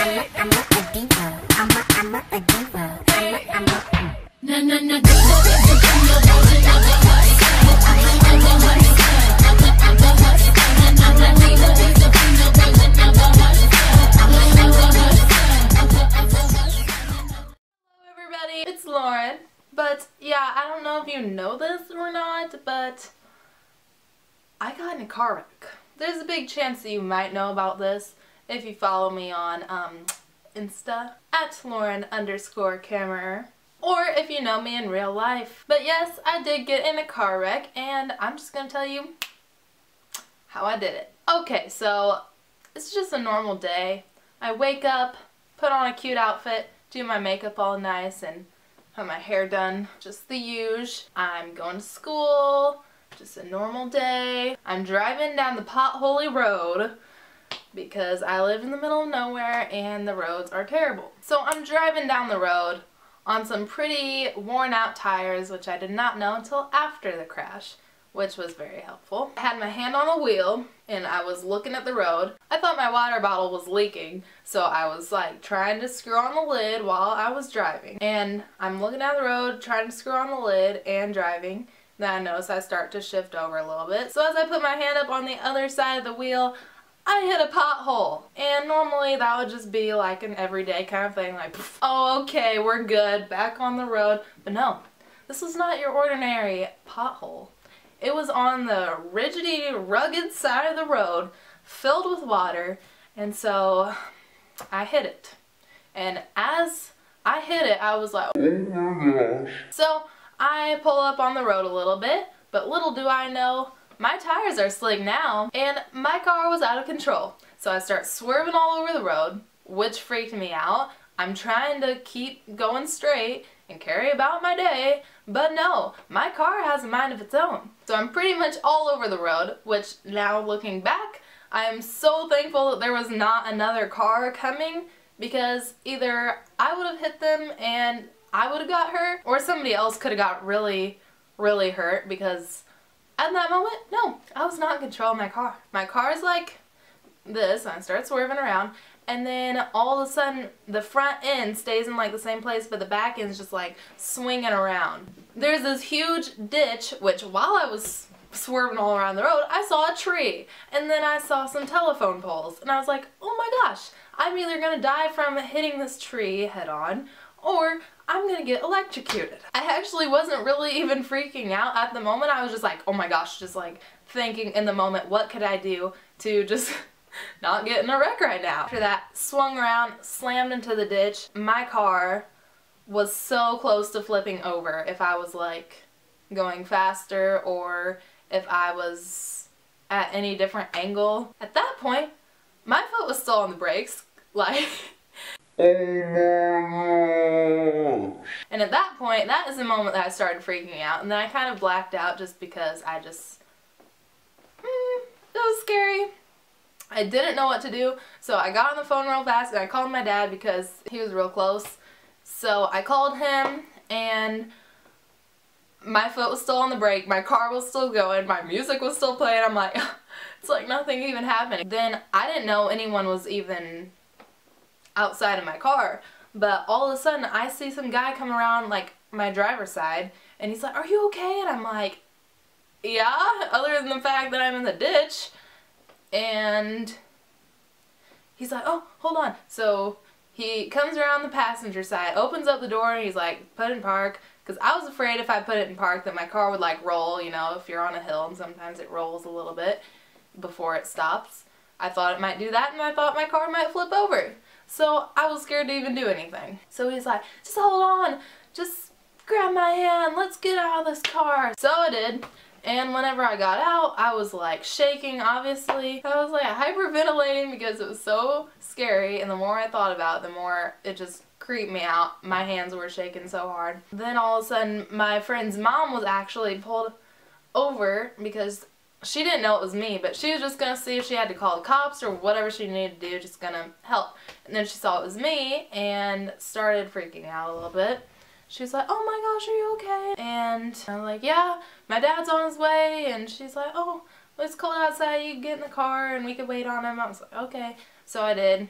everybody, it's Lauren. But yeah, I don't know if you know this or not, but I got in a car wreck. There's a big chance that you might know about this if you follow me on Insta at Lauren_Kammerer, or if you know me in real life. But yes, I did get in a car wreck, and I'm just gonna tell you how I did it. Okay, so it's just a normal day. I wake up, put on a cute outfit, do my makeup all nice, and have my hair done, just the usual. I'm going to school, just a normal day. I'm driving down the potholy road because I live in the middle of nowhere and the roads are terrible. So I'm driving down the road on some pretty worn out tires, which I did not know until after the crash, which was very helpful. I had my hand on the wheel and I was looking at the road. I thought my water bottle was leaking, so I was like trying to screw on the lid while I was driving. And I'm looking down the road trying to screw on the lid and driving. Then I notice I start to shift over a little bit. So as I put my hand up on the other side of the wheel, I hit a pothole. And normally that would just be like an everyday kind of thing, like, oh okay, we're good, back on the road. But no, this was not your ordinary pothole. It was on the rigidy, rugged side of the road, filled with water, and so I hit it. And as I hit it, I was like, oh my gosh. So I pull up on the road a little bit, but little do I know, my tires are slick now, and my car was out of control. So I start swerving all over the road, which freaked me out. I'm trying to keep going straight and carry about my day, but no, my car has a mind of its own. So I'm pretty much all over the road, which now looking back, I am so thankful that there was not another car coming, because either I would have hit them and I would have got hurt, or somebody else could have got really, really hurt, because at that moment, no, I was not in control of my car. My car is like this, and I start swerving around, and then all of a sudden the front end stays in like the same place, but the back end's just like swinging around. There's this huge ditch, which while I was swerving all around the road, I saw a tree, and then I saw some telephone poles, and I was like, oh my gosh, I'm either gonna die from hitting this tree head on, or I'm gonna get electrocuted. I actually wasn't really even freaking out at the moment. I was just like, oh my gosh, just like thinking in the moment, what could I do to just not get in a wreck right now? After that, swung around, slammed into the ditch. My car was so close to flipping over if I was like going faster or if I was at any different angle. At that point, my foot was still on the brakes, like and at that point, that is the moment that I started freaking out, and then I kind of blacked out just because I just, it was scary. I didn't know what to do, so I got on the phone real fast and I called my dad because he was real close. So I called him, and my foot was still on the brake, my car was still going, my music was still playing. I'm like, it's like nothing even happened. Then I didn't know anyone was even outside of my car, but all of a sudden I see some guy come around like my driver's side, and he's like, are you okay? And I'm like, yeah, other than the fact that I'm in the ditch. And he's like, oh, hold on. So he comes around the passenger side, opens up the door, and he's like, put it in park, because I was afraid if I put it in park that my car would like roll, you know, if you're on a hill and sometimes it rolls a little bit before it stops. I thought it might do that, and I thought my car might flip over. So I was scared to even do anything. So he's like, just hold on, just grab my hand, let's get out of this car. So I did, and whenever I got out, I was like shaking, obviously. I was like hyperventilating because it was so scary, and the more I thought about it, the more it just creeped me out. My hands were shaking so hard. Then all of a sudden, my friend's mom was actually pulled over because she didn't know it was me, but she was just going to see if she had to call the cops or whatever she needed to do, just going to help. And then she saw it was me and started freaking out a little bit. She's like, oh my gosh, are you okay? And I'm like, yeah, my dad's on his way. And she's like, oh, well, it's cold outside, you can get in the car and we could wait on him. I was like, okay. So I did.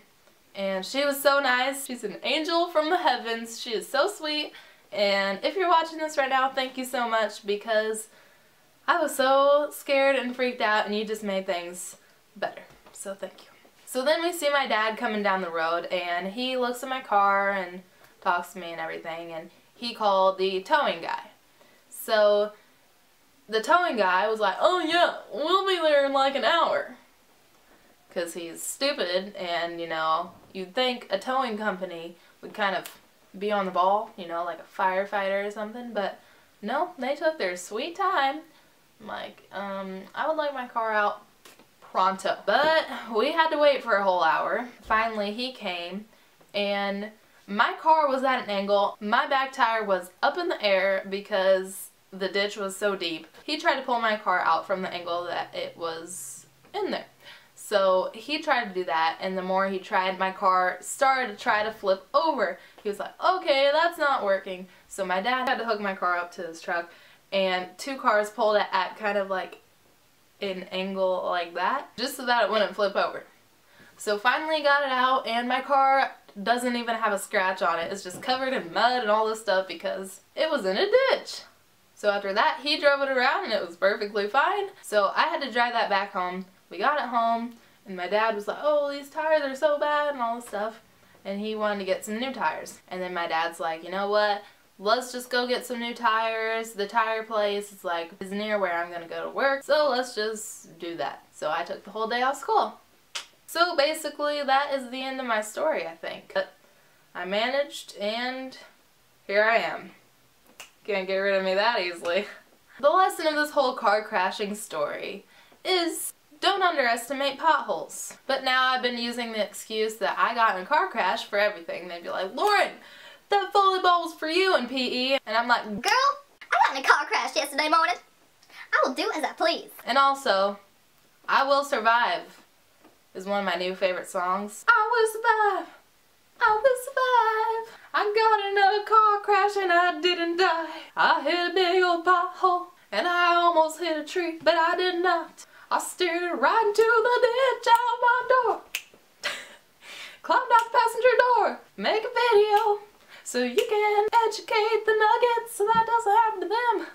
And she was so nice. She's an angel from the heavens. She is so sweet. And if you're watching this right now, thank you so much, because I was so scared and freaked out and you just made things better. So thank you. So then we see my dad coming down the road, and he looks at my car and talks to me and everything, and he called the towing guy. So the towing guy was like, oh yeah, we'll be there in like an hour. Because he's stupid, and you know, you'd think a towing company would kind of be on the ball, you know, like a firefighter or something, but no, they took their sweet time. I'm like, I would like my car out pronto. But we had to wait for a whole hour. Finally he came, and my car was at an angle. My back tire was up in the air because the ditch was so deep. He tried to pull my car out from the angle that it was in there. So he tried to do that, and the more he tried, my car started to try to flip over. He was like, okay, that's not working. So my dad had to hook my car up to his truck, and two cars pulled it at kind of like an angle like that, just so that it wouldn't flip over. So finally got it out, and my car doesn't even have a scratch on it. It's just covered in mud and all this stuff because it was in a ditch. So after that, he drove it around and it was perfectly fine. So I had to drive that back home. We got it home, and my dad was like, oh, these tires are so bad and all this stuff. And he wanted to get some new tires. And then my dad's like, you know what? Let's just go get some new tires. The tire place is near where I'm going to go to work. So let's just do that. So I took the whole day off school. So basically that is the end of my story, I think. But I managed, and here I am. Can't get rid of me that easily. The lesson of this whole car crashing story is don't underestimate potholes. But now I've been using the excuse that I got in a car crash for everything. They'd be like, Lauren, that volleyball was for you in PE. And I'm like, girl, I got in a car crash yesterday morning. I will do as I please. And also, I Will Survive is one of my new favorite songs. I will survive. I will survive. I got in a car crash and I didn't die. I hit a big old pothole and I almost hit a tree, but I did not. I steered right into the ditch out my door. Climbed out the passenger door. Make a video so you can educate the nuggets so that doesn't happen to them.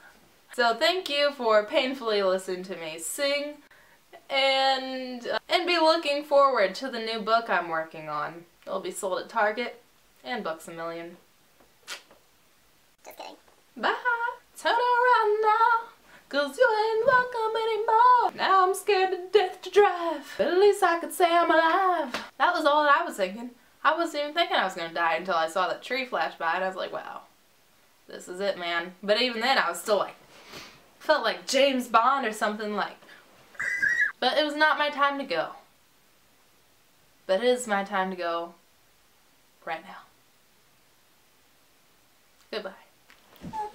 So thank you for painfully listening to me sing, and be looking forward to the new book I'm working on. It'll be sold at Target and Books A Million. Just kidding. Bye! Turn around now, 'cause you ain't welcome anymore. Now I'm scared to death to drive, but at least I could say I'm alive. That was all that I was thinking. I wasn't even thinking I was gonna die until I saw that tree flash by, and I was like, wow, this is it, man. But even then, I was still like, felt like James Bond or something, like. But it was not my time to go. But it is my time to go right now. Goodbye.